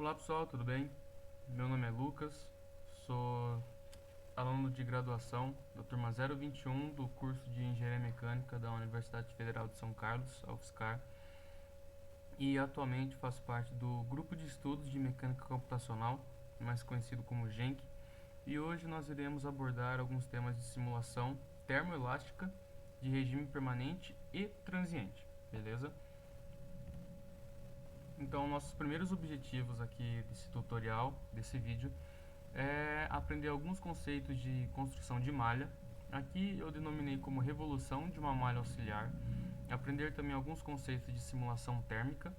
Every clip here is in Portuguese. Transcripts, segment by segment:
Olá pessoal, tudo bem? Meu nome é Lucas, sou aluno de graduação da turma 021 do curso de Engenharia Mecânica da Universidade Federal de São Carlos, a UFSCar, e atualmente faço parte do Grupo de Estudos de Mecânica Computacional, mais conhecido como GENC, e hoje nós iremos abordar alguns temas de simulação termoelástica de regime permanente e transiente, beleza? Então, nossos primeiros objetivos aqui desse tutorial, desse vídeo, é aprender alguns conceitos de construção de malha. Aqui eu denominei como revolução de uma malha auxiliar. Aprender também alguns conceitos de simulação térmica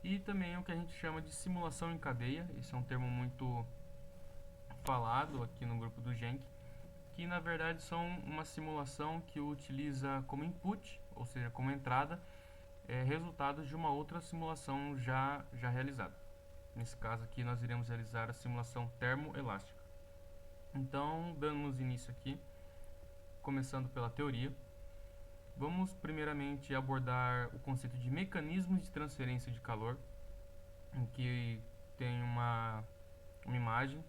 e também o que a gente chama de simulação em cadeia. Esse é um termo muito falado aqui no grupo do GENC, que na verdade são uma simulação que utiliza como input, ou seja, como entrada, resultados de uma outra simulação já realizada. Nesse caso aqui nós iremos realizar a simulação termoelástica. Então, dando início aqui, começando pela teoria, vamos primeiramente abordar o conceito de mecanismos de transferência de calor, em que tem uma imagem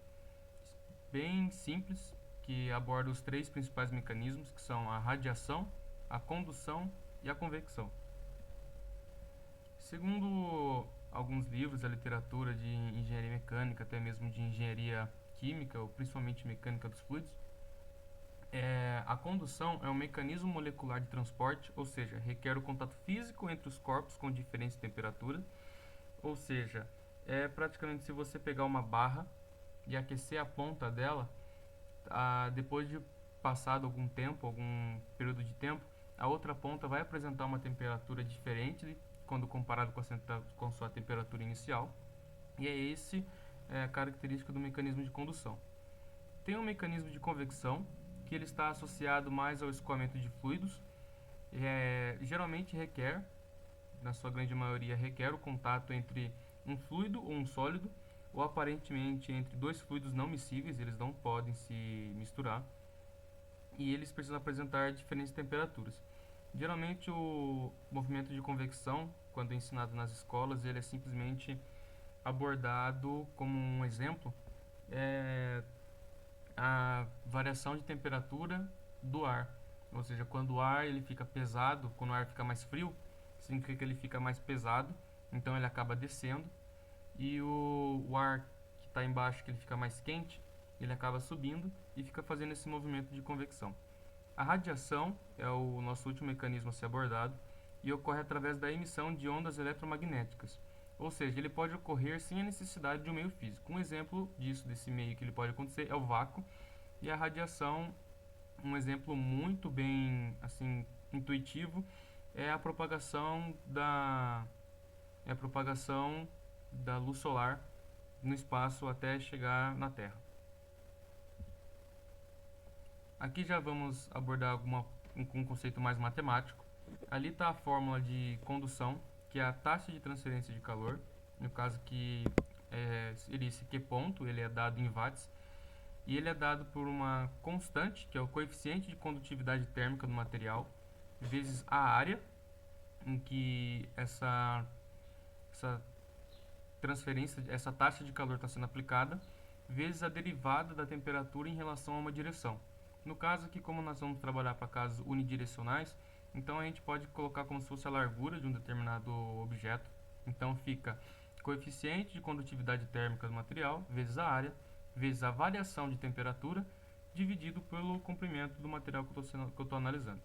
bem simples que aborda os três principais mecanismos, que são a radiação, a condução e a convecção. Segundo alguns livros da literatura de engenharia mecânica, até mesmo de engenharia química, ou principalmente mecânica dos fluidos, a condução é um mecanismo molecular de transporte, ou seja, requer o contato físico entre os corpos com diferentes temperaturas, ou seja, é praticamente se você pegar uma barra e aquecer a ponta dela, depois de passado algum tempo, algum período de tempo, a outra ponta vai apresentar uma temperatura diferente quando comparado com a sua temperatura inicial, e é a característica do mecanismo de condução. Tem um mecanismo de convecção, que ele está associado mais ao escoamento de fluidos, geralmente requer, na sua grande maioria, requer o contato entre um fluido ou um sólido, ou aparentemente entre dois fluidos não miscíveis, eles não podem se misturar, e eles precisam apresentar diferentes temperaturas. Geralmente o movimento de convecção, quando ensinado nas escolas, ele é simplesmente abordado como um exemplo, a variação de temperatura do ar. Ou seja, quando o ar ele fica pesado, quando o ar fica mais frio, significa que ele fica mais pesado, então ele acaba descendo, e o ar que está embaixo, que ele fica mais quente, ele acaba subindo e fica fazendo esse movimento de convecção. A radiação é o nosso último mecanismo a ser abordado e ocorre através da emissão de ondas eletromagnéticas. Ou seja, ele pode ocorrer sem a necessidade de um meio físico. Um exemplo disso, desse meio que ele pode acontecer, é o vácuo, e a radiação, um exemplo muito bem assim intuitivo, é a propagação da luz solar no espaço até chegar na Terra. Aqui já vamos abordar um conceito mais matemático. Ali está a fórmula de condução, que é a taxa de transferência de calor. No caso que esse Q ponto, ele é dado em watts, e ele é dado por uma constante, que é o coeficiente de condutividade térmica do material, vezes a área em que essa transferência, essa taxa de calor está sendo aplicada, vezes a derivada da temperatura em relação a uma direção. No caso aqui, como nós vamos trabalhar para casos unidirecionais, então a gente pode colocar como se fosse a largura de um determinado objeto. Então fica coeficiente de condutividade térmica do material vezes a área, vezes a variação de temperatura, dividido pelo comprimento do material que eu estou analisando.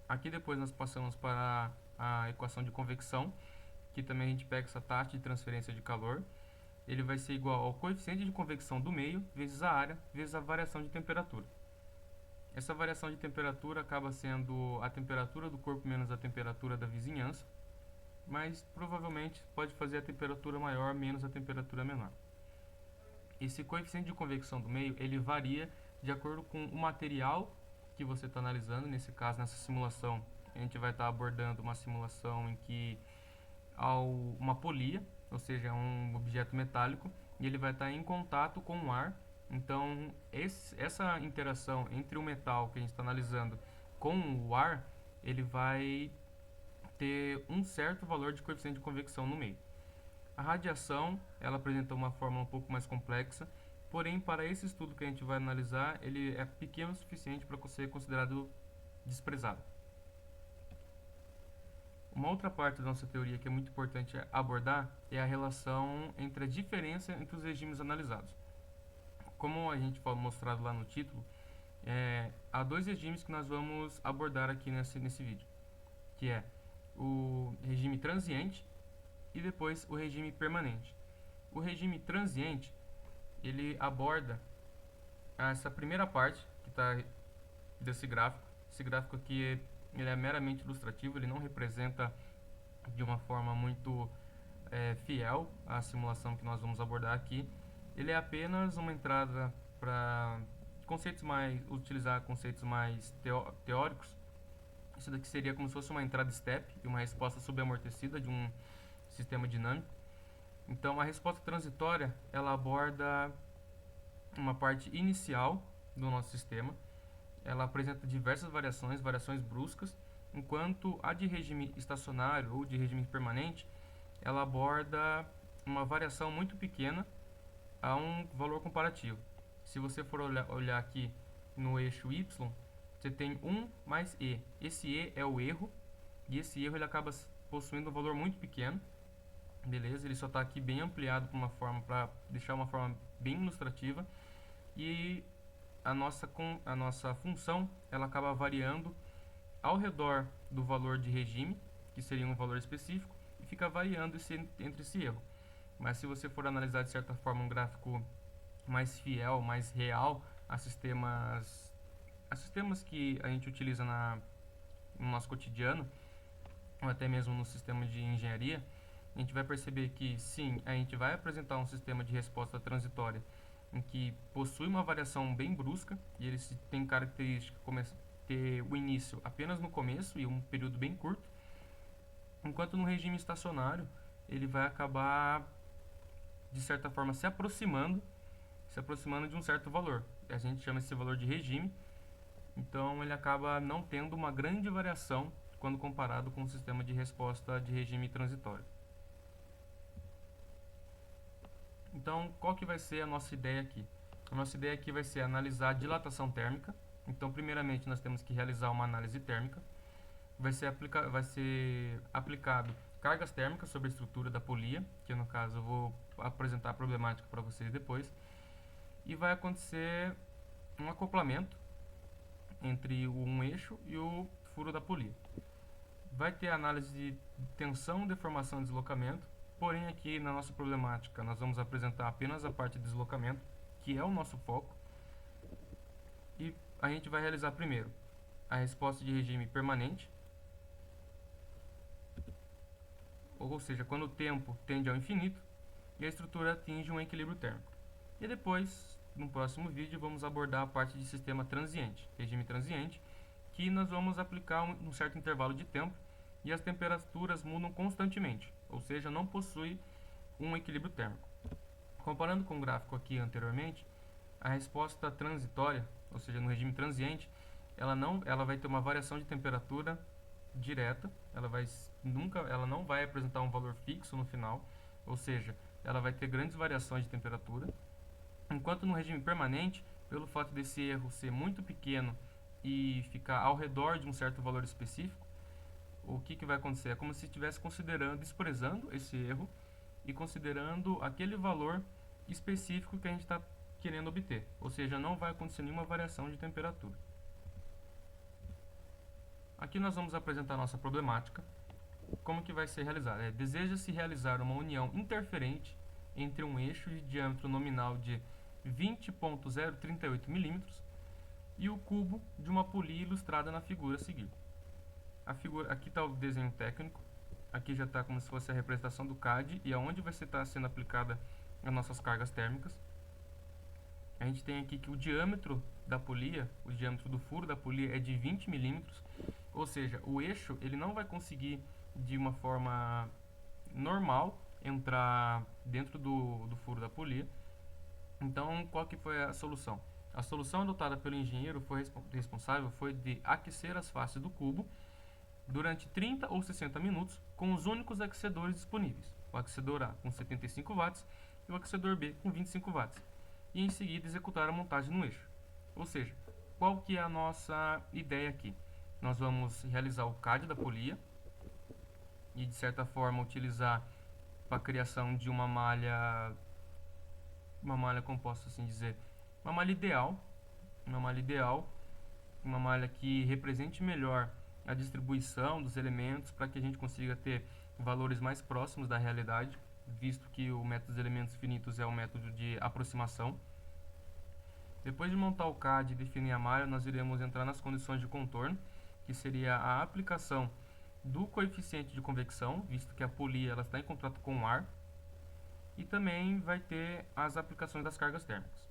Aqui depois nós passamos para a equação de convecção, que também a gente pega essa taxa de transferência de calor. Ele vai ser igual ao coeficiente de convecção do meio, vezes a área, vezes a variação de temperatura. Essa variação de temperatura acaba sendo a temperatura do corpo menos a temperatura da vizinhança, mas provavelmente pode fazer a temperatura maior menos a temperatura menor. Esse coeficiente de convecção do meio, ele varia de acordo com o material que você está analisando. Nesse caso, nessa simulação, a gente vai estar abordando uma simulação em que uma polia, ou seja, um objeto metálico, e ele vai estar em contato com o ar. Então, essa interação entre o metal que a gente está analisando com o ar, ele vai ter um certo valor de coeficiente de convecção no meio. A radiação, ela apresenta uma forma um pouco mais complexa, porém, para esse estudo que a gente vai analisar, ele é pequeno o suficiente para ser considerado desprezado. Uma outra parte da nossa teoria que é muito importante abordar é a relação entre a diferença entre os regimes analisados. Como a gente foi mostrado lá no título, há dois regimes que nós vamos abordar aqui nesse vídeo, que é o regime transiente e depois o regime permanente. O regime transiente, ele aborda essa primeira parte que está desse gráfico. Esse gráfico aqui ele é meramente ilustrativo, ele não representa de uma forma muito fiel à simulação que nós vamos abordar aqui. Ele é apenas uma entrada para utilizar conceitos mais teóricos. Isso daqui seria como se fosse uma entrada step e uma resposta subamortecida de um sistema dinâmico. Então, a resposta transitória, ela aborda uma parte inicial do nosso sistema. Ela apresenta diversas variações bruscas, enquanto a de regime estacionário ou de regime permanente, ela aborda uma variação muito pequena a um valor comparativo. Se você for olhar aqui no eixo y, você tem 1 mais e. Esse e é o erro, e esse erro ele acaba possuindo um valor muito pequeno. Beleza? Ele só está aqui bem ampliado para deixar uma forma bem ilustrativa. E a nossa função ela acaba variando ao redor do valor de regime, que seria um valor específico, e fica variando entre esse erro. Mas se você for analisar de certa forma um gráfico mais fiel, mais real a sistemas que a gente utiliza no nosso cotidiano, ou até mesmo no sistema de engenharia, a gente vai perceber que sim, a gente vai apresentar um sistema de resposta transitória em que possui uma variação bem brusca e ele tem característica de ter o início apenas no começo e um período bem curto, enquanto no regime estacionário ele vai acabar de certa forma se aproximando de um certo valor. A gente chama esse valor de regime. Então ele acaba não tendo uma grande variação quando comparado com o sistema de resposta de regime transitório. Então, qual que vai ser a nossa ideia aqui? A nossa ideia aqui vai ser analisar a dilatação térmica. Então, primeiramente, nós temos que realizar uma análise térmica. Vai ser aplicado cargas térmicas sobre a estrutura da polia, que no caso eu vou apresentar a problemática para vocês depois. E vai acontecer um acoplamento entre um eixo e o furo da polia. Vai ter análise de tensão, deformação e deslocamento. Porém, aqui na nossa problemática, nós vamos apresentar apenas a parte de deslocamento, que é o nosso foco. E a gente vai realizar primeiro a resposta de regime permanente, ou seja, quando o tempo tende ao infinito e a estrutura atinge um equilíbrio térmico. E depois, no próximo vídeo, vamos abordar a parte de sistema transiente, regime transiente, que nós vamos aplicar um certo intervalo de tempo e as temperaturas mudam constantemente, ou seja, não possui um equilíbrio térmico. Comparando com o gráfico aqui anteriormente, a resposta transitória, ou seja, no regime transiente, ela vai ter uma variação de temperatura direta, ela não vai apresentar um valor fixo no final, ou seja, ela vai ter grandes variações de temperatura, enquanto no regime permanente, pelo fato desse erro ser muito pequeno e ficar ao redor de um certo valor específico, o que vai acontecer? É como se estivesse desprezando esse erro e considerando aquele valor específico que a gente está querendo obter, ou seja, não vai acontecer nenhuma variação de temperatura. Aqui nós vamos apresentar a nossa problemática. Como que vai ser realizada? Deseja-se realizar uma união interferente entre um eixo de diâmetro nominal de 20.038 mm e o cubo de uma polia ilustrada na figura a seguir. Aqui está o desenho técnico, aqui já está como se fosse a representação do CAD e aonde vai estar sendo aplicada as nossas cargas térmicas. A gente tem aqui que o diâmetro da polia, o diâmetro do furo da polia é de 20 mm, ou seja, o eixo ele não vai conseguir de uma forma normal entrar dentro do furo da polia. Então, qual que foi a solução? A solução adotada pelo engenheiro foi de aquecer as faces do cubo durante 30 ou 60 minutos com os únicos aquecedores disponíveis. o aquecedor A com 75 watts e o aquecedor B com 25 watts, e em seguida executar a montagem no eixo. Ou seja, qual que é a nossa ideia aqui? Nós vamos realizar o CAD da polia e de certa forma utilizar para a criação de uma malha como posso assim dizer, uma malha ideal, uma malha que represente melhor a distribuição dos elementos para que a gente consiga ter valores mais próximos da realidade, visto que o método dos elementos finitos é um método de aproximação. Depois de montar o CAD e definir a malha, nós iremos entrar nas condições de contorno, que seria a aplicação do coeficiente de convecção, visto que a polia ela está em contato com o ar, e também vai ter as aplicações das cargas térmicas.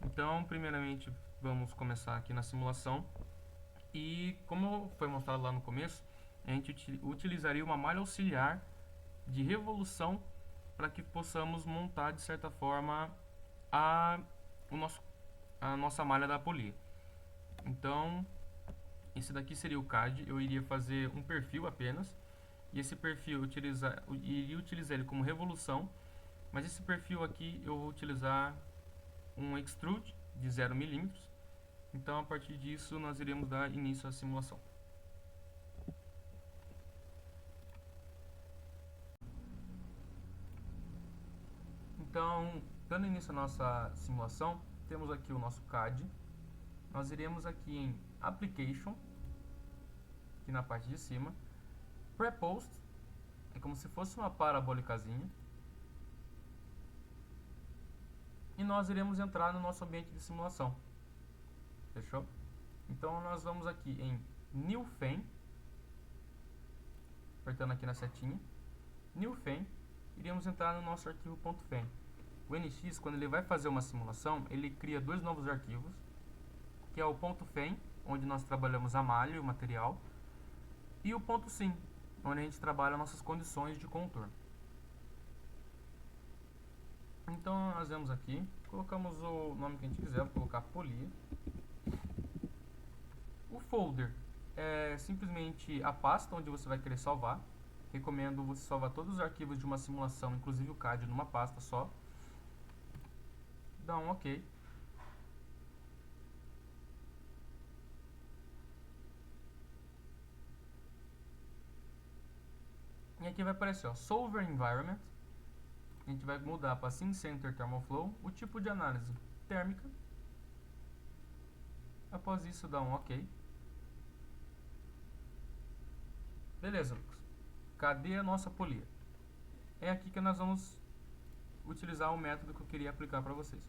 Então, primeiramente, vamos começar aqui na simulação. E como foi mostrado lá no começo, a gente utilizaria uma malha auxiliar de revolução para que possamos montar, de certa forma, a nossa malha da polia. Então, esse daqui seria o CAD. Eu iria fazer um perfil apenas, e esse perfil iria utilizar ele como revolução, mas esse perfil aqui eu vou utilizar um extrude de 0 mm. Então, a partir disso, nós iremos dar início à simulação. Então, dando início à nossa simulação, temos aqui o nosso CAD. Nós iremos aqui em Application, aqui na parte de cima. Prepost, é como se fosse uma parabólicazinha. E nós iremos entrar no nosso ambiente de simulação. Fechou? Então nós vamos aqui em New Frame, apertando aqui na setinha, New Frame, iremos entrar no nosso arquivo .frame. O NX, quando ele vai fazer uma simulação, ele cria dois novos arquivos, que é o .frame, onde nós trabalhamos a malha e o material, e o .sim, onde a gente trabalha nossas condições de contorno. Então nós vemos aqui, colocamos o nome que a gente quiser, vou colocar polia. O folder é simplesmente a pasta onde você vai querer salvar. Recomendo você salvar todos os arquivos de uma simulação, inclusive o CAD, numa pasta só. Dá um OK. E aqui vai aparecer, ó, Solver Environment. A gente vai mudar para Sim Center Thermal Flow, o tipo de análise térmica. Após isso, dá um OK. Beleza, Lucas. Cadê a nossa polia? É aqui que nós vamos utilizar o método que eu queria aplicar para vocês.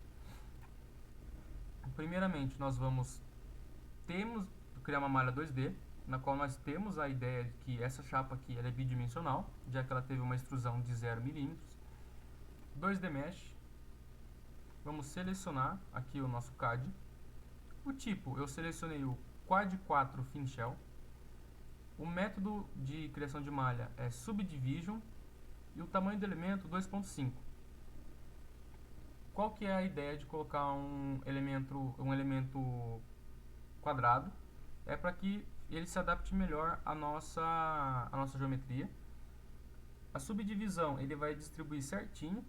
Primeiramente, nós vamos criar uma malha 2D, na qual nós temos a ideia de que essa chapa aqui ela é bidimensional, já que ela teve uma extrusão de 0 mm. 2D Mesh. Vamos selecionar aqui o nosso CAD. O tipo, eu selecionei o Quad 4 Fin Shell. O método de criação de malha é Subdivision e o tamanho do elemento 2.5. Qual que é a ideia de colocar um elemento quadrado? É para que ele se adapte melhor à nossa geometria. A subdivisão ele vai distribuir certinho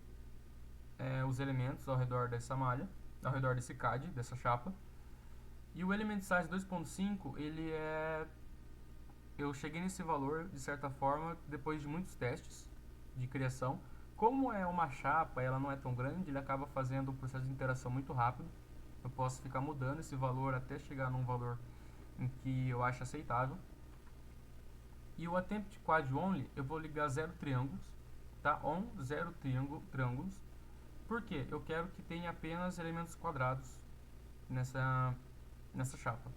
os elementos ao redor dessa malha, ao redor desse CAD, dessa chapa. E o Element Size 2.5 ele é... Eu cheguei nesse valor, de certa forma, depois de muitos testes de criação. Como é uma chapa, ela não é tão grande, ele acaba fazendo o processo de interação muito rápido. Eu posso ficar mudando esse valor até chegar num valor em que eu acho aceitável. E o Attempt Quad Only, eu vou ligar 0 triângulos, tá? 0 triângulos. Por quê? Eu quero que tenha apenas elementos quadrados nessa chapa.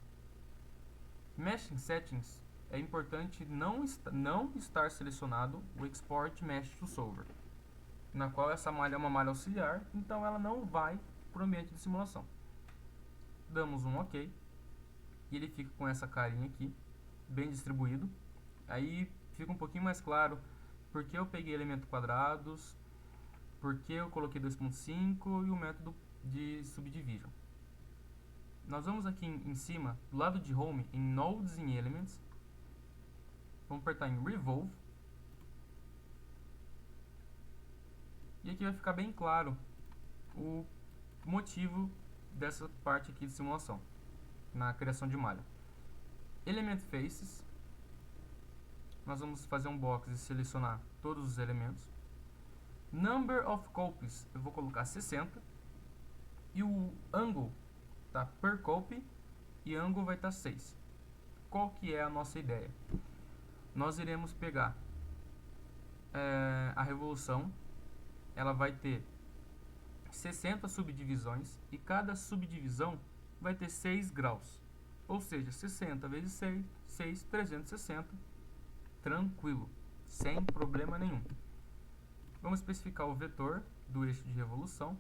Meshing Settings, é importante não estar selecionado o Export Mesh to Solver, na qual essa malha é uma malha auxiliar, então ela não vai para o ambiente de simulação. Damos um OK, e ele fica com essa carinha aqui, bem distribuído. Aí fica um pouquinho mais claro porque eu peguei elementos quadrados, porque eu coloquei 2.5 e o método de Subdivision. Nós vamos aqui em cima, do lado de Home, em Nodes and Elements. Vamos apertar em Revolve. aqui vai ficar bem claro o motivo dessa parte aqui de simulação, na criação de malha. Element Faces, nós vamos fazer um box e selecionar todos os elementos. Number of copies, eu vou colocar 60. E o angle tá per copy e angle vai estar 6. Qual que é a nossa ideia? Nós iremos pegar a revolução, ela vai ter 60 subdivisões e cada subdivisão vai ter 6 graus. Ou seja, 60 vezes 6, 360, tranquilo, sem problema nenhum. Vamos especificar o vetor do eixo de revolução.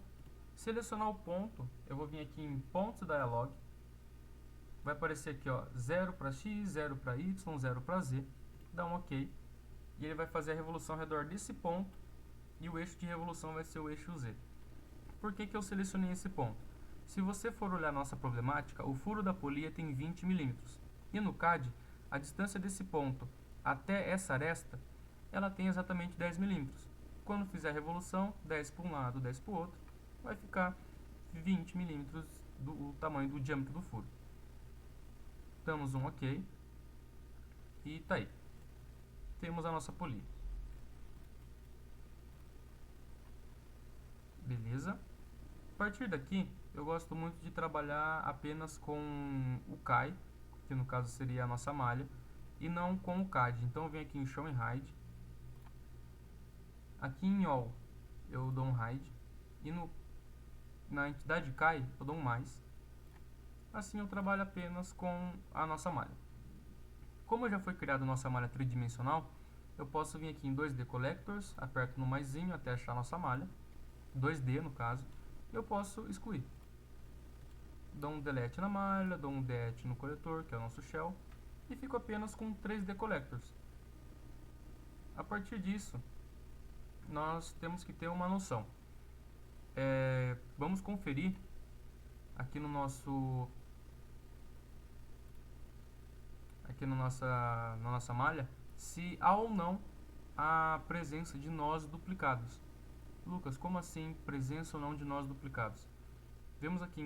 Selecionar o ponto, eu vou vir aqui em pontos dialog. Vai aparecer aqui, ó, 0 para x, 0 para y, 0 para z. Dá um OK. E ele vai fazer a revolução ao redor desse ponto. E o eixo de revolução vai ser o eixo z. Por que eu selecionei esse ponto? Se você for olhar nossa problemática, o furo da polia tem 20 milímetros. E no CAD, a distância desse ponto até essa aresta, ela tem exatamente 10 milímetros. Quando fizer a revolução, 10 para um lado, 10 para o outro, vai ficar 20 milímetros do tamanho do diâmetro do furo. Damos um OK. E tá aí. Temos a nossa polia. Beleza? A partir daqui, eu gosto muito de trabalhar apenas com o KAI, que no caso seria a nossa malha, e não com o CAD. Então eu venho aqui em Show and Hide. Aqui em All eu dou um Hide. E na entidade KAI eu dou um mais. Assim eu trabalho apenas com a nossa malha. Como já foi criada a nossa malha tridimensional, eu posso vir aqui em 2D Collectors, aperto no maisinho até achar a nossa malha, 2D no caso, e eu posso excluir. Dou um delete na malha, dou um delete no coletor, que é o nosso shell, e fico apenas com 3D Collectors. A partir disso, nós temos que ter uma noção. Vamos conferir aqui no nosso na nossa malha se há ou não a presença de nós duplicados. Lucas, como assim presença ou não de nós duplicados? Vemos aqui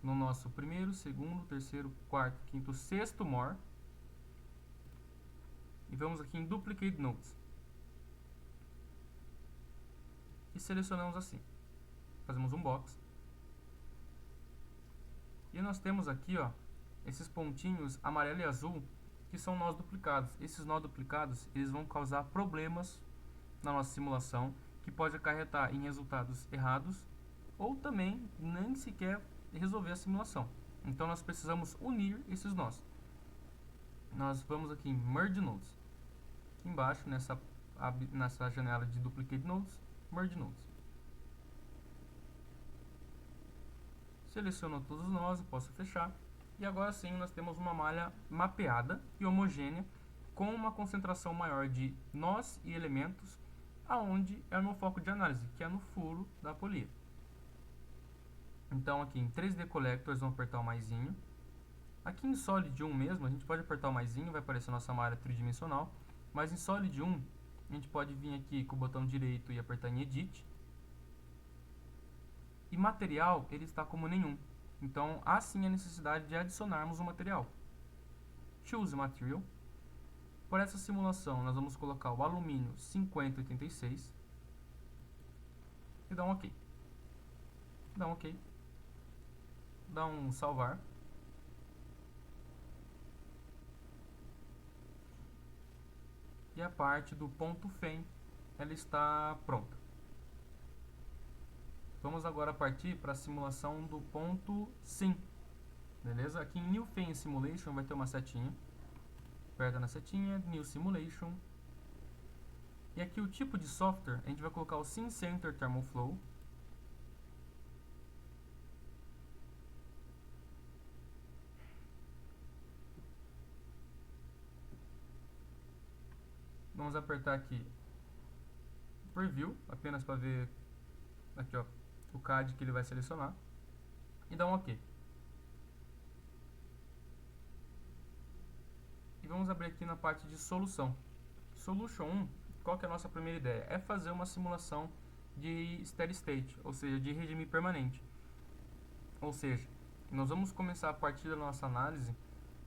no nosso primeiro, segundo, terceiro, quarto, quinto, sexto more e vamos aqui em Duplicate Nodes e selecionamos assim. Fazemos um box e nós temos aqui, ó, esses pontinhos amarelo e azul que são nós duplicados. Esses nós duplicados eles vão causar problemas na nossa simulação, que pode acarretar em resultados errados ou também nem sequer resolver a simulação. Então nós precisamos unir esses nós. Nós vamos aqui em Merge Nodes. Aqui embaixo, nessa janela de Duplicate Nodes, Merge Nodes. Seleciono todos nós, posso fechar. E agora sim nós temos uma malha mapeada e homogênea com uma concentração maior de nós e elementos, aonde é o meu foco de análise, que é no furo da polia. Então aqui em 3D Collectors vamos apertar o maisinho. Aqui em Solid 1 mesmo, a gente pode apertar o maisinho, vai aparecer a nossa malha tridimensional. Mas em Solid 1, a gente pode vir aqui com o botão direito e apertar em Edit. E material, ele está como nenhum. Então, há sim a necessidade de adicionarmos o material. Choose Material. Por essa simulação, nós vamos colocar o alumínio 5086. E dá um OK. Dá um OK. Dá um salvar. E a parte do ponto FEM, ela está pronta. Vamos agora partir para a simulação do ponto Sim. Beleza? Aqui em New FEM Simulation vai ter uma setinha. Aperta na setinha, New Simulation. E aqui o tipo de software, a gente vai colocar o Sim Center Thermal Flow. Vamos apertar aqui Preview, apenas para ver aqui, ó, o CAD que ele vai selecionar. E dar um OK. E vamos abrir aqui na parte de solução. Solution 1, qual que é a nossa primeira ideia? É fazer uma simulação de steady state, ou seja, de regime permanente. Ou seja, nós vamos começar a partir da nossa análise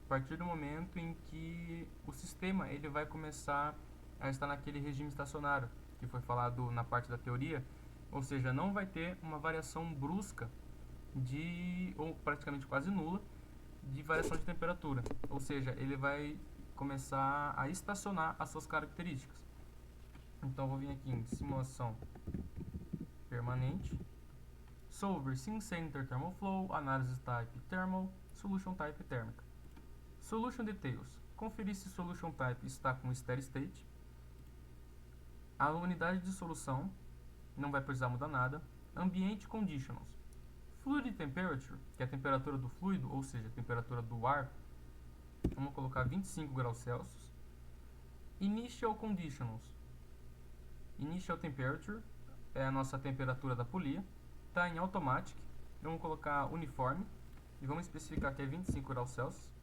a partir do momento em que o sistema ele vai começar a estar naquele regime estacionário que foi falado na parte da teoria, ou seja, não vai ter uma variação brusca ou praticamente quase nula de variação de temperatura, ou seja, ele vai começar a estacionar as suas características. Então vou vir aqui em simulação permanente, solver sim center thermal flow, análise type thermal, solution type térmica. Solution details, conferir se solution type está com steady state. A unidade de solução, não vai precisar mudar nada. Ambient conditionals, fluid temperature, que é a temperatura do fluido, ou seja, a temperatura do ar, vamos colocar 25 graus Celsius. Initial conditionals, initial temperature, é a nossa temperatura da polia, está em automatic, vamos colocar uniforme, e vamos especificar que é 25 graus Celsius.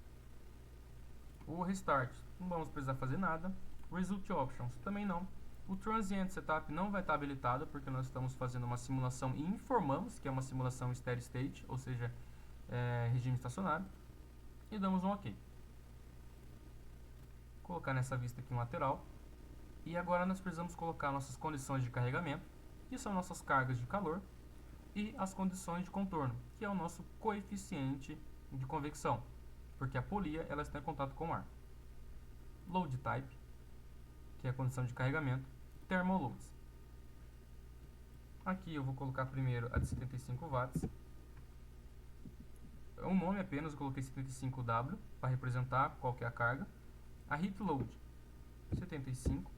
O restart, não vamos precisar fazer nada. Result options, também não. O transient setup não vai estar habilitado, porque nós estamos fazendo uma simulação e informamos que é uma simulação steady state, ou seja, regime estacionário. E damos um OK. Vou colocar nessa vista aqui um lateral. E agora nós precisamos colocar nossas condições de carregamento, que são nossas cargas de calor, e as condições de contorno, que é o nosso coeficiente de convecção, porque a polia ela está em contato com o ar. Load type, que é a condição de carregamento, thermal loads. Aqui eu vou colocar primeiro a de 75 watts. Um nome apenas, eu coloquei 75W para representar qual que é a carga. A heat load 75.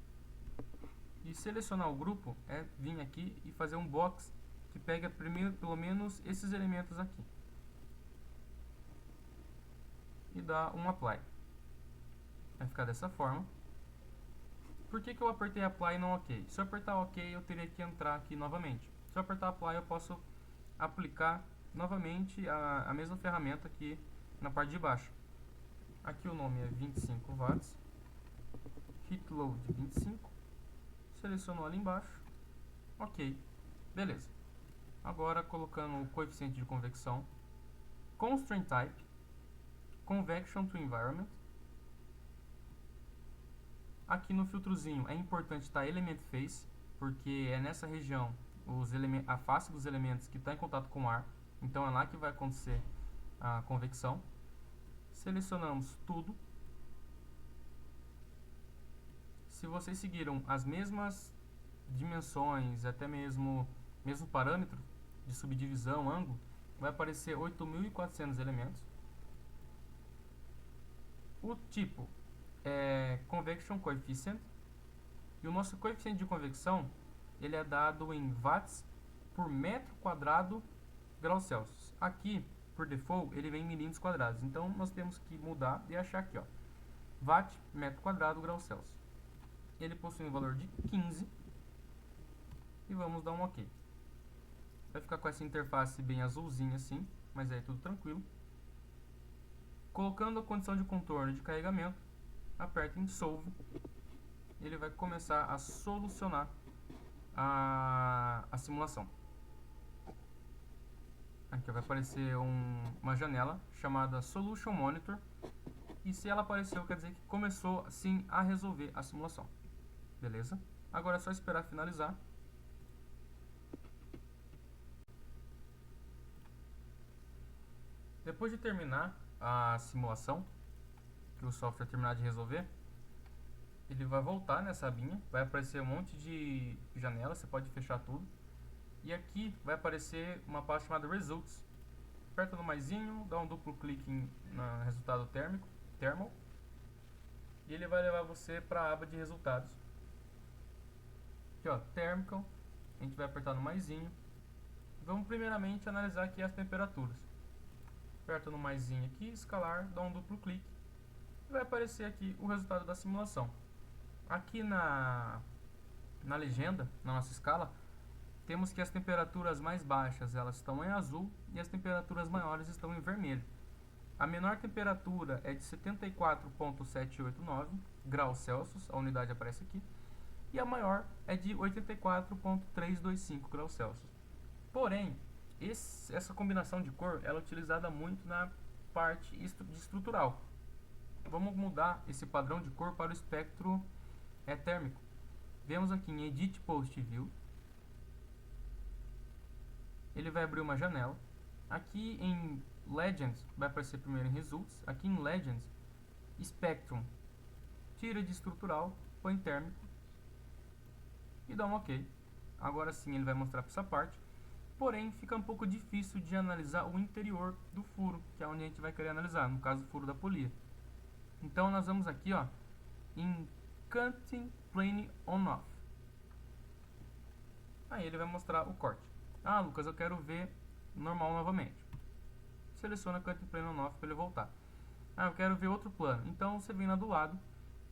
E selecionar o grupo é vir aqui e fazer um box que pega primeiro, pelo menos esses elementos aqui. E dá um apply. Vai ficar dessa forma. Por que eu apertei apply e não OK? Se eu apertar OK, eu teria que entrar aqui novamente. Se eu apertar apply, eu posso aplicar novamente a mesma ferramenta aqui na parte de baixo. Aqui o nome é 25 watts. Heat load 25. Selecionou ali embaixo. OK. Beleza. Agora colocando o coeficiente de convecção. Constraint type. Convection to environment. Aqui no filtrozinho é importante estar element face, porque é nessa região a face dos elementos que está em contato com o ar. Então é lá que vai acontecer a convecção. Selecionamos tudo. Se vocês seguiram as mesmas dimensões, até mesmo parâmetro de subdivisão, ângulo, vai aparecer 8.400 elementos. O tipo é Convection Coefficient, e o nosso coeficiente de convecção ele é dado em watts por metro quadrado graus Celsius. Aqui, por default, ele vem em milímetros quadrados, então nós temos que mudar e achar aqui, ó, watt metro quadrado graus Celsius. Ele possui um valor de 15 e vamos dar um OK. Vai ficar com essa interface bem azulzinha assim, mas é tudo tranquilo. Colocando a condição de contorno de carregamento, aperta em Solve, ele vai começar a solucionar a simulação. Aqui vai aparecer uma janela chamada Solution Monitor, e se ela apareceu, quer dizer que começou sim a resolver a simulação. Beleza? Agora é só esperar finalizar. Depois de terminar a simulação, que o software terminar de resolver, ele vai voltar nessa abinha, vai aparecer um monte de janelas, você pode fechar tudo. E aqui vai aparecer uma pasta chamada Results. Aperta no maisinho, dá um duplo clique no resultado thermal, e ele vai levar você para a aba de resultados. Aqui ó, Thermical, a gente vai apertar no maisinho. Vamos primeiramente analisar aqui as temperaturas. Aperta no maisinho aqui, escalar, dá um duplo clique. E vai aparecer aqui o resultado da simulação. Aqui na legenda, na nossa escala, temos que as temperaturas mais baixas elas estão em azul e as temperaturas maiores estão em vermelho. A menor temperatura é de 74,789 graus Celsius, a unidade aparece aqui, e a maior é de 84,325 graus Celsius. Porém, essa combinação de cor ela é utilizada muito na parte estrutural. Vamos mudar esse padrão de cor para o espectro térmico. Vemos aqui em Edit Post View. Ele vai abrir uma janela. Aqui em Legends vai aparecer primeiro em Results. Aqui em Legends, Spectrum. Tira de estrutural, põe em térmico e dá um OK. Agora sim ele vai mostrar para essa parte. Porém, fica um pouco difícil de analisar o interior do furo, que é onde a gente vai querer analisar, no caso o furo da polia. Então nós vamos aqui em Cutting Plane On-Off. Aí ele vai mostrar o corte. Ah, Lucas, eu quero ver normal novamente. Seleciona Cutting Plane On-Off para ele voltar. Ah, eu quero ver outro plano. Então você vem lá do lado,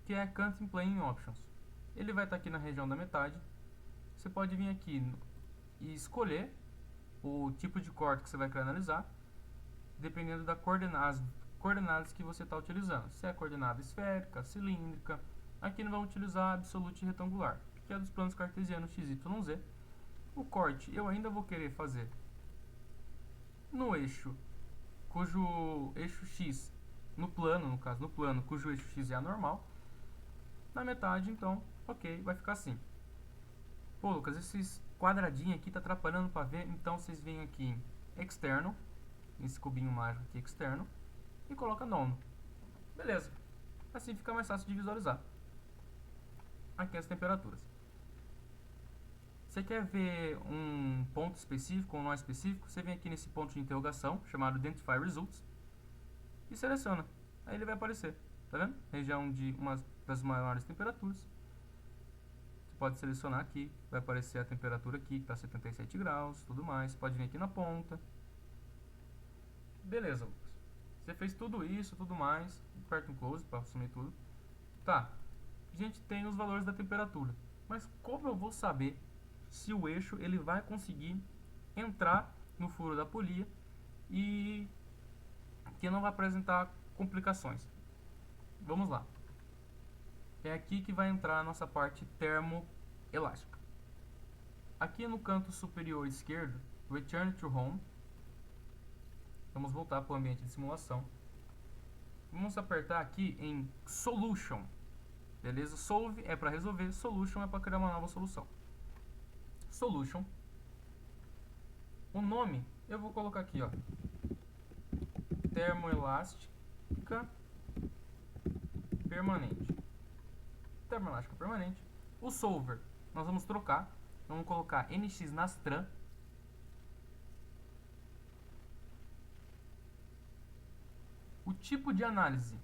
que é Cutting Plane Options. Ele vai estar aqui na região da metade. Você pode vir aqui e escolher o tipo de corte que você vai querer analisar, dependendo das coordenadas que você está utilizando. Se é coordenada esférica, cilíndrica. Aqui nós vamos utilizar absolute retangular, que é dos planos cartesianos x, y, z. O corte eu ainda vou querer fazer no eixo, cujo eixo x, no plano, cujo eixo x é anormal. Na metade, então, ok, vai ficar assim. Pô, Lucas, esses quadradinhos aqui tá atrapalhando para ver, então vocês vêm aqui em externo, nesse cubinho mágico aqui externo, e coloca nono. Beleza. Assim fica mais fácil de visualizar. Aqui as temperaturas. Você quer ver um ponto específico ou não específico? Você vem aqui nesse ponto de interrogação, chamado Identify Results, e seleciona. Aí ele vai aparecer. Tá vendo? Região de uma das maiores temperaturas. Você pode selecionar aqui, vai aparecer a temperatura aqui, que está 77 graus, tudo mais. Pode vir aqui na ponta. Beleza, Lucas. Você fez tudo isso, tudo mais. Aperta um close para assumir tudo. Tá. A gente tem os valores da temperatura. Mas como eu vou saber se o eixo ele vai conseguir entrar no furo da polia e que não vai apresentar complicações? Vamos lá. É aqui que vai entrar a nossa parte termoelástica. Aqui no canto superior esquerdo, Return to Home. Vamos voltar para o ambiente de simulação. Vamos apertar aqui em Solution. Beleza? Solve é para resolver, Solution é para criar uma nova solução. Solution. O nome eu vou colocar aqui, termoelástica permanente. Termoelástica permanente. O solver nós vamos trocar. Vamos colocar NX Nastran. O tipo de análise,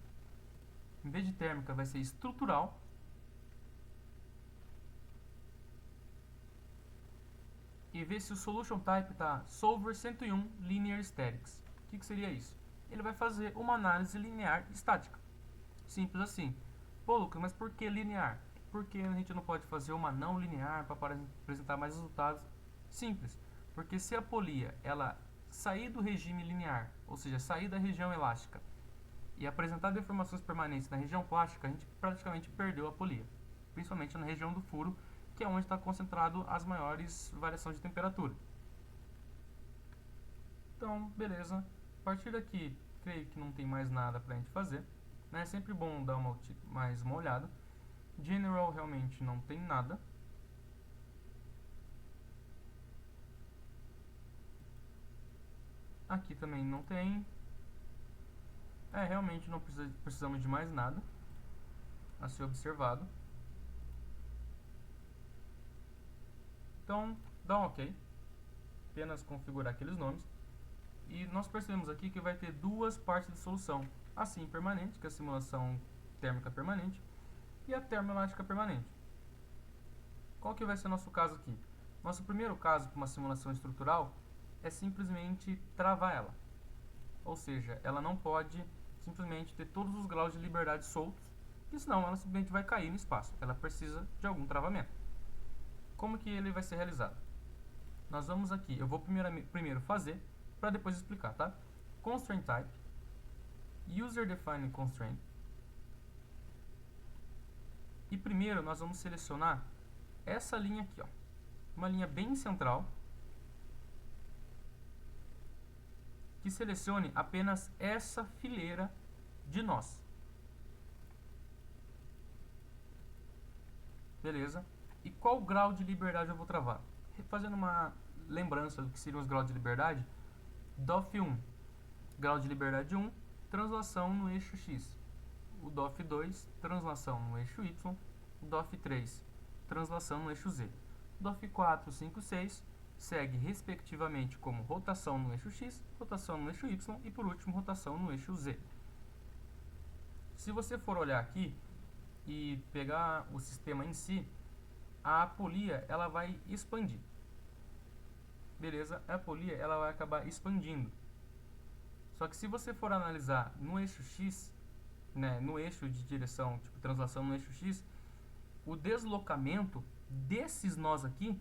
em vez de térmica, vai ser estrutural. E ver se o Solution Type está Solver 101 Linear Statics. O que seria isso? Ele vai fazer uma análise linear estática. Simples assim. Pô, Lucas, mas por que linear? Porque a gente não pode fazer uma não linear para apresentar mais resultados? Simples. Porque se a polia ela sair do regime linear, ou seja, sair da região elástica, e apresentar deformações permanentes na região plástica, a gente praticamente perdeu a polia. Principalmente na região do furo, que é onde está concentrado as maiores variações de temperatura. Então, beleza. A partir daqui, creio que não tem mais nada para a gente fazer. É sempre bom dar mais uma olhada. General realmente não tem nada. Aqui também não tem. Realmente não precisamos de mais nada a ser observado. Então, dá um OK. Apenas configurar aqueles nomes. E nós percebemos aqui que vai ter duas partes de solução. A sim permanente, que é a simulação térmica permanente, e a termoelástica permanente. Qual que vai ser o nosso caso aqui? Nosso primeiro caso para uma simulação estrutural é simplesmente travar ela. Ou seja, ela não pode simplesmente ter todos os graus de liberdade soltos, porque senão ela simplesmente vai cair no espaço. Ela precisa de algum travamento. Como que ele vai ser realizado? Nós vamos aqui, eu vou primeiro fazer, para depois explicar, tá? Constraint Type, User Defined Constraint. E primeiro nós vamos selecionar essa linha aqui, ó, uma linha bem central, que selecione apenas essa fileira de nós. Beleza? E qual grau de liberdade eu vou travar? Fazendo uma lembrança do que seriam os graus de liberdade, DOF1, grau de liberdade 1, translação no eixo X. O DOF2, translação no eixo Y. O DOF3, translação no eixo Z. O DOF4, 5, 6 segue respectivamente como rotação no eixo X, rotação no eixo Y e por último rotação no eixo Z. Se você for olhar aqui e pegar o sistema em si, a apolia ela vai expandir. Beleza? A apolia ela vai acabar expandindo. Só que se você for analisar no eixo X, né, no eixo de direção, tipo translação no eixo X, o deslocamento desses nós aqui,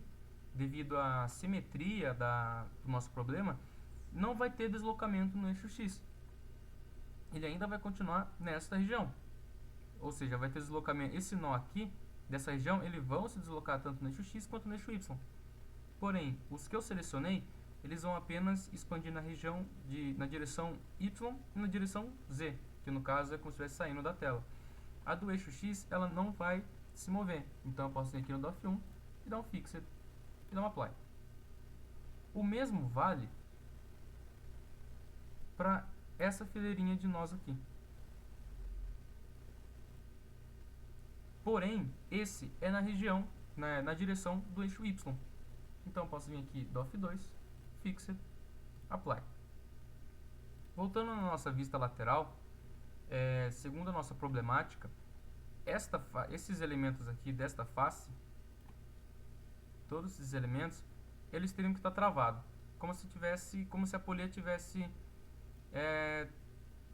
devido à simetria do nosso problema, não vai ter deslocamento no eixo X. Ele ainda vai continuar nessa região. Ou seja, vai ter deslocamento. Esse nó aqui, dessa região, eles vão se deslocar tanto no eixo X quanto no eixo Y. Porém, os que eu selecionei, eles vão apenas expandir na direção Y e na direção Z, que no caso é como se estivesse saindo da tela. A do eixo X, ela não vai se mover. Então eu posso vir aqui no DOF1 e dar um Fixed e dar um Apply. O mesmo vale para essa fileirinha de nós aqui. Porém, esse é na região, na direção do eixo Y. Então eu posso vir aqui, DOF2, Fixed, Apply. Voltando na nossa vista lateral, segundo a nossa problemática, esses elementos aqui desta face, todos esses elementos, eles teriam que estar travados, como se a polia tivesse,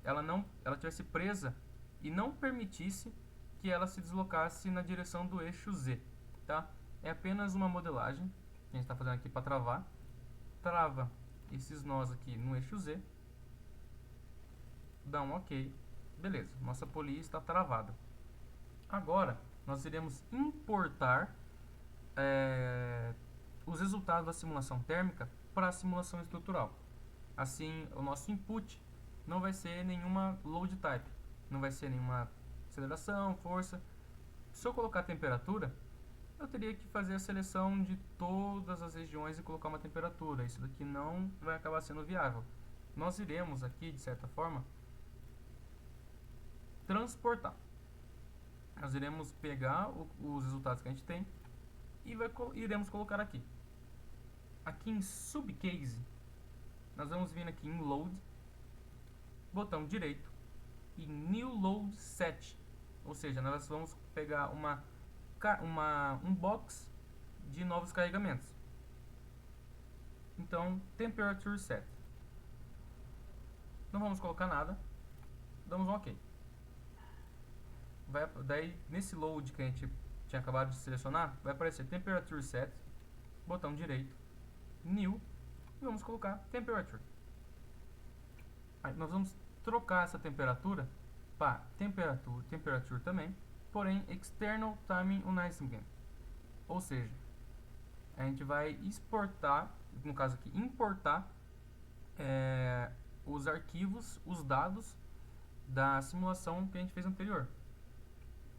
ela tivesse presa e não permitisse que ela se deslocasse na direção do eixo Z, tá? É apenas uma modelagem que a gente está fazendo aqui para travar. Trava esses nós aqui no eixo Z, dá um OK, beleza, nossa polia está travada. Agora, nós iremos importar os resultados da simulação térmica para a simulação estrutural. Assim, o nosso input não vai ser nenhuma load type, não vai ser nenhuma aceleração, força. Se eu colocar temperatura, eu teria que fazer a seleção de todas as regiões e colocar uma temperatura. Isso daqui não vai acabar sendo viável. Nós iremos aqui, de certa forma, transportar. Nós iremos pegar os resultados que a gente tem e iremos colocar aqui. Aqui em Subcase, nós vamos vir aqui em Load, botão direito, e New Load Set. Ou seja, nós vamos pegar um box de novos carregamentos. Então, Temperature Set. Não vamos colocar nada, damos um OK. Daí, nesse load que a gente tinha acabado de selecionar, vai aparecer Temperature Set, botão direito, New, e vamos colocar Temperature. Aí nós vamos trocar essa temperatura para Temperature também, porém External Timing Unison. Ou seja, a gente vai exportar, no caso aqui, importar os arquivos, os dados da simulação que a gente fez anterior.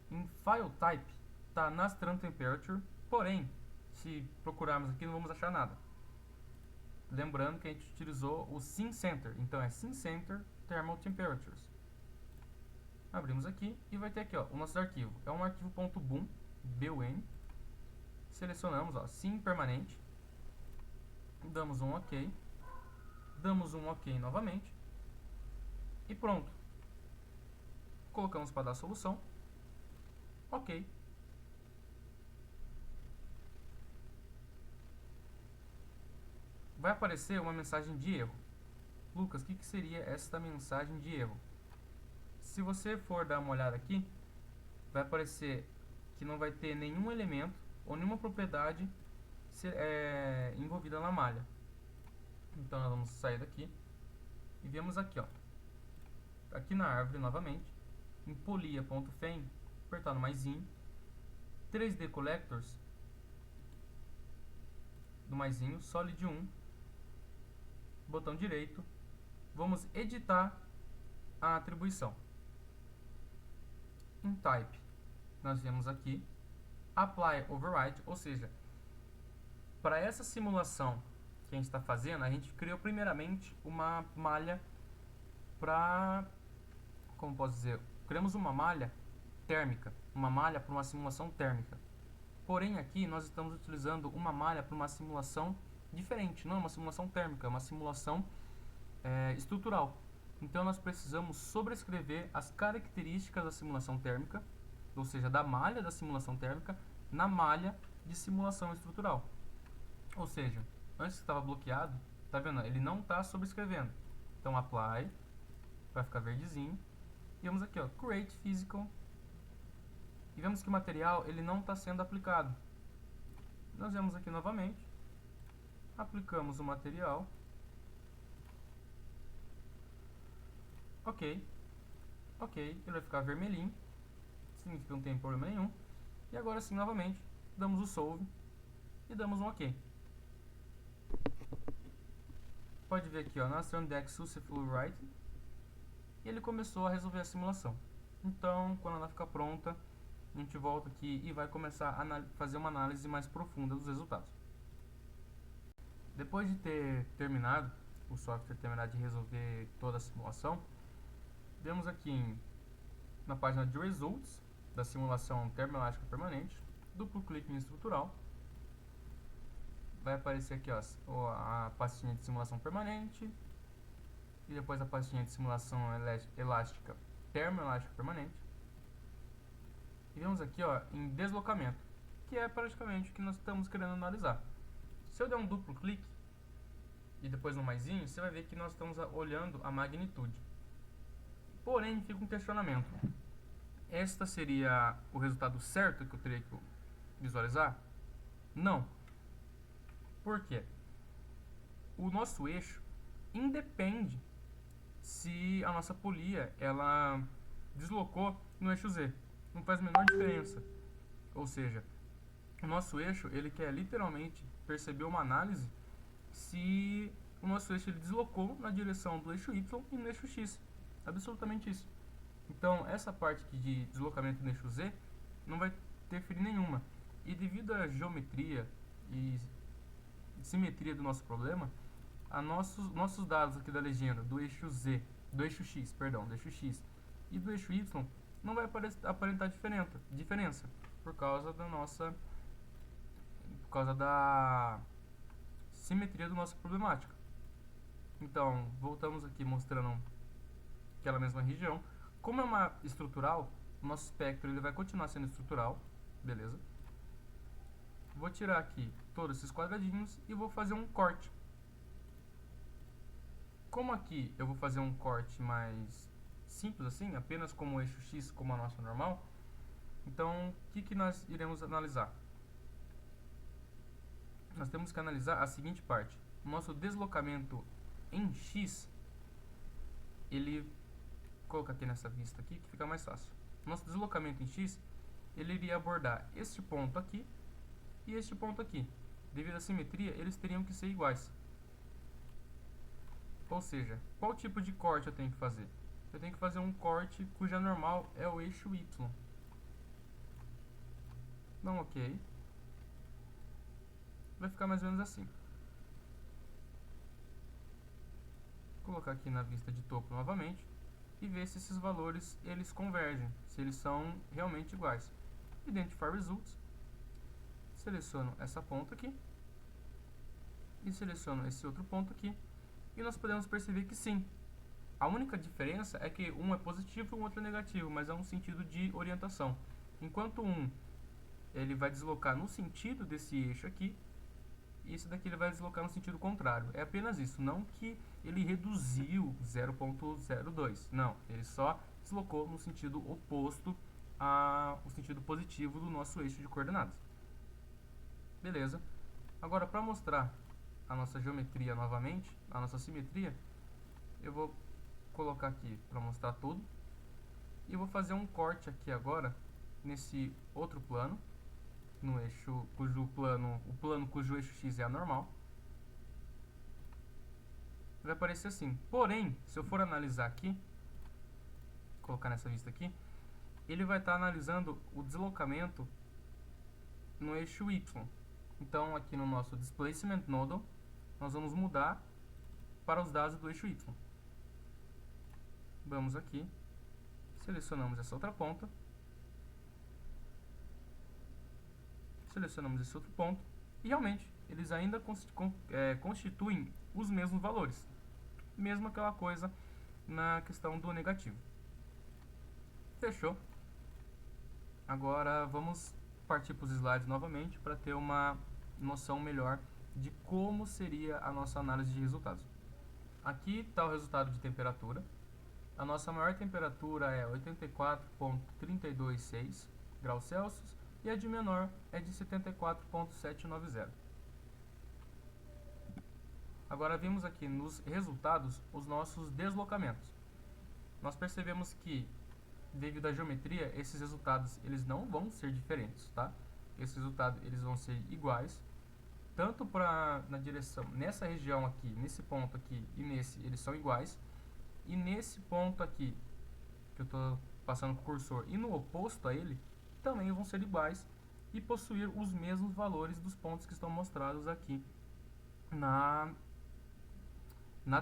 Em File Type está Nastran Temperature, porém, se procurarmos aqui não vamos achar nada. Lembrando que a gente utilizou o Sim Center, então é Sim Center Thermal Temperatures. Abrimos aqui e vai ter aqui, ó, o nosso arquivo. É um arquivo .bun, BUN. Selecionamos, ó, Sim permanente. Damos um OK. Damos um OK novamente. E pronto. Colocamos para dar a solução. OK. Vai aparecer uma mensagem de erro. Lucas, o que seria esta mensagem de erro? Se você for dar uma olhada aqui, vai aparecer que não vai ter nenhum elemento ou nenhuma propriedade envolvida na malha. Então nós vamos sair daqui e vemos aqui, ó, aqui na árvore novamente, em polia.fen, apertar no mais in, 3D Collectors, maisinho, Solid 1, botão direito, vamos editar a atribuição. Em Type, nós viemos aqui, Apply Override, ou seja, para essa simulação que a gente está fazendo, a gente criou primeiramente uma malha para, como posso dizer, criamos uma malha térmica, uma malha para uma simulação térmica. Porém, aqui nós estamos utilizando uma malha para uma simulação diferente, não é uma simulação térmica, é uma simulação estrutural. Então, nós precisamos sobrescrever as características da simulação térmica, ou seja, da malha da simulação térmica, na malha de simulação estrutural. Ou seja, antes que estava bloqueado, tá vendo? Ele não está sobrescrevendo. Então, Apply, vai ficar verdezinho. E vamos aqui, ó, Create Physical. E vemos que o material ele não está sendo aplicado. Nós vamos aqui novamente, aplicamos o material. Ok, ele vai ficar vermelhinho, significa que não tem problema nenhum. E agora sim, novamente, damos o Solve e damos um OK. Pode ver aqui, ó, na Trandex Successful Writing, e ele começou a resolver a simulação. Então, quando ela ficar pronta, a gente volta aqui e vai começar a fazer uma análise mais profunda dos resultados. Depois de ter terminado, o software terminar de resolver toda a simulação, vemos aqui na página de Results, da simulação termoelástica permanente, duplo clique em estrutural, vai aparecer aqui, ó, a pastinha de simulação permanente, e depois a pastinha de simulação elástica termoelástica permanente. E vemos aqui, ó, em deslocamento, que é praticamente o que nós estamos querendo analisar. Se eu der um duplo clique e depois no maisinho, você vai ver que nós estamos olhando a magnitude. Porém, fica um questionamento. Esta seria o resultado certo que eu teria que visualizar? Não. Por quê? O nosso eixo independe se a nossa polia ela deslocou no eixo Z. Não faz a menor diferença. Ou seja, o nosso eixo ele quer literalmente perceber uma análise se o nosso eixo ele deslocou na direção do eixo Y e no eixo X. Absolutamente isso. Então, essa parte aqui de deslocamento no eixo Z não vai interferir nenhuma. E devido à geometria e simetria do nosso problema, nossos dados aqui da legenda do eixo Z, do eixo X e do eixo Y não vai aparentar diferença por causa da simetria da nossa problemática. Então, voltamos aqui mostrando aquela mesma região. Como é uma estrutural, o nosso espectro ele vai continuar sendo estrutural, beleza? Vou tirar aqui todos esses quadradinhos e vou fazer um corte. Como aqui eu vou fazer um corte mais simples assim, apenas como o eixo X, como a nossa normal, então o que nós iremos analisar? Nós temos que analisar a seguinte parte. O nosso deslocamento em X, ele, vou colocar aqui nessa vista aqui que fica mais fácil. O nosso deslocamento em X, ele iria abordar este ponto aqui e este ponto aqui. Devido à simetria, eles teriam que ser iguais. Ou seja, qual tipo de corte eu tenho que fazer? Eu tenho que fazer um corte cuja normal é o eixo Y. Dá um OK. Vai ficar mais ou menos assim. Vou colocar aqui na vista de topo novamente e ver se esses valores eles convergem, se eles são realmente iguais. Identify Results. Seleciono essa ponta aqui e seleciono esse outro ponto aqui e nós podemos perceber que sim. A única diferença é que um é positivo e o outro é negativo, mas é um sentido de orientação. Enquanto um ele vai deslocar no sentido desse eixo aqui, e esse daqui ele vai deslocar no sentido contrário. É apenas isso, não que ele reduziu 0.02. Não, ele só deslocou no sentido oposto ao sentido positivo do nosso eixo de coordenadas. Beleza. Agora, para mostrar a nossa geometria novamente, a nossa simetria, eu vou colocar aqui para mostrar tudo. E eu vou fazer um corte aqui agora, nesse outro plano, no eixo, o plano cujo eixo x é anormal, vai aparecer assim. Porém, se eu for analisar aqui, colocar nessa vista aqui, ele vai estar analisando o deslocamento no eixo y. Então, aqui no nosso Displacement Nodal, nós vamos mudar para os dados do eixo y. Vamos aqui, selecionamos essa outra ponta, selecionamos esse outro ponto, e realmente, eles ainda constituem os mesmos valores. Mesmo aquela coisa na questão do negativo. Fechou? Agora vamos partir para os slides novamente para ter uma noção melhor de como seria a nossa análise de resultados. Aqui está o resultado de temperatura. A nossa maior temperatura é 84,326 graus Celsius e a de menor é de 74,790. Agora vimos aqui nos resultados os nossos deslocamentos. Nós percebemos que, devido à geometria, esses resultados eles não vão ser diferentes, tá? Esses resultados eles vão ser iguais, tanto na direção, nessa região aqui, nesse ponto aqui e nesse, eles são iguais, e nesse ponto aqui, que eu estou passando com o cursor, e no oposto a ele, também vão ser iguais e possuir os mesmos valores dos pontos que estão mostrados aqui na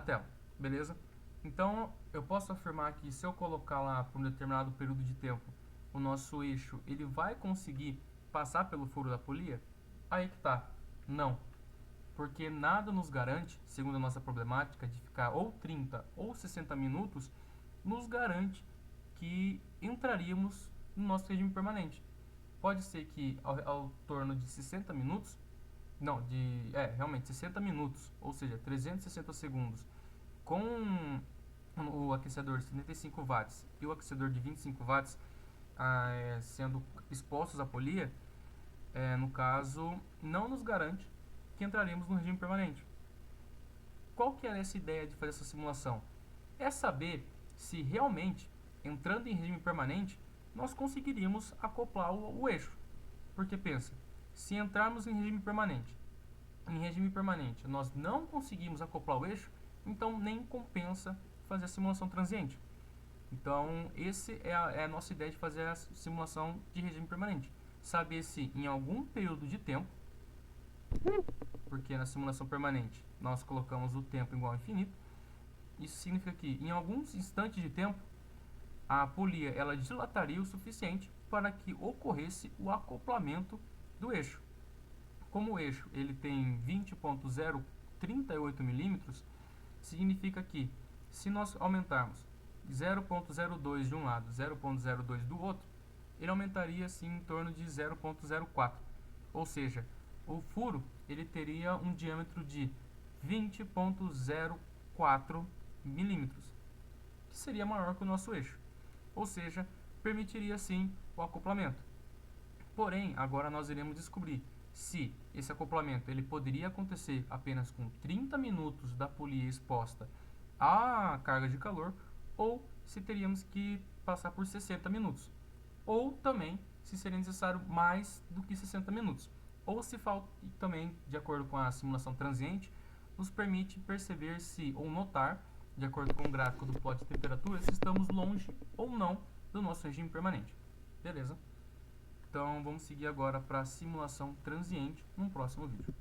tela, beleza? Então, eu posso afirmar que se eu colocar lá por um determinado período de tempo, o nosso eixo, ele vai conseguir passar pelo furo da polia? Aí que tá. Não. Porque nada nos garante, segundo a nossa problemática, de ficar ou 30 ou 60 minutos, nos garante que entraríamos no nosso regime permanente. Pode ser que ao torno de 60 minutos, realmente 60 minutos, ou seja, 360 segundos, com o aquecedor de 75 watts e o aquecedor de 25 watts sendo expostos à polia, no caso, não nos garante que entraremos no regime permanente. Qual que era essa ideia de fazer essa simulação? É saber se realmente, entrando em regime permanente, nós conseguiríamos acoplar o eixo. Porque pensa, se entrarmos em regime permanente, nós não conseguimos acoplar o eixo, então nem compensa fazer a simulação transiente. Então, essa é a nossa ideia de fazer a simulação de regime permanente. Saber se em algum período de tempo, porque na simulação permanente nós colocamos o tempo igual ao infinito, isso significa que em alguns instantes de tempo, a polia ela dilataria o suficiente para que ocorresse o acoplamento do eixo. Como o eixo ele tem 20,038 milímetros, significa que se nós aumentarmos 0,02 de um lado, 0,02 do outro, ele aumentaria assim em torno de 0,04. Ou seja, o furo ele teria um diâmetro de 20,04 milímetros, que seria maior que o nosso eixo. Ou seja, permitiria sim o acoplamento. Porém, agora nós iremos descobrir se esse acoplamento ele poderia acontecer apenas com 30 minutos da polia exposta à carga de calor, ou se teríamos que passar por 60 minutos, ou também se seria necessário mais do que 60 minutos, ou se falta, e também de acordo com a simulação transiente, nos permite perceber se, ou notar, de acordo com o gráfico do plot de temperatura, se estamos longe ou não do nosso regime permanente. Beleza? Então, vamos seguir agora para a simulação transiente num próximo vídeo.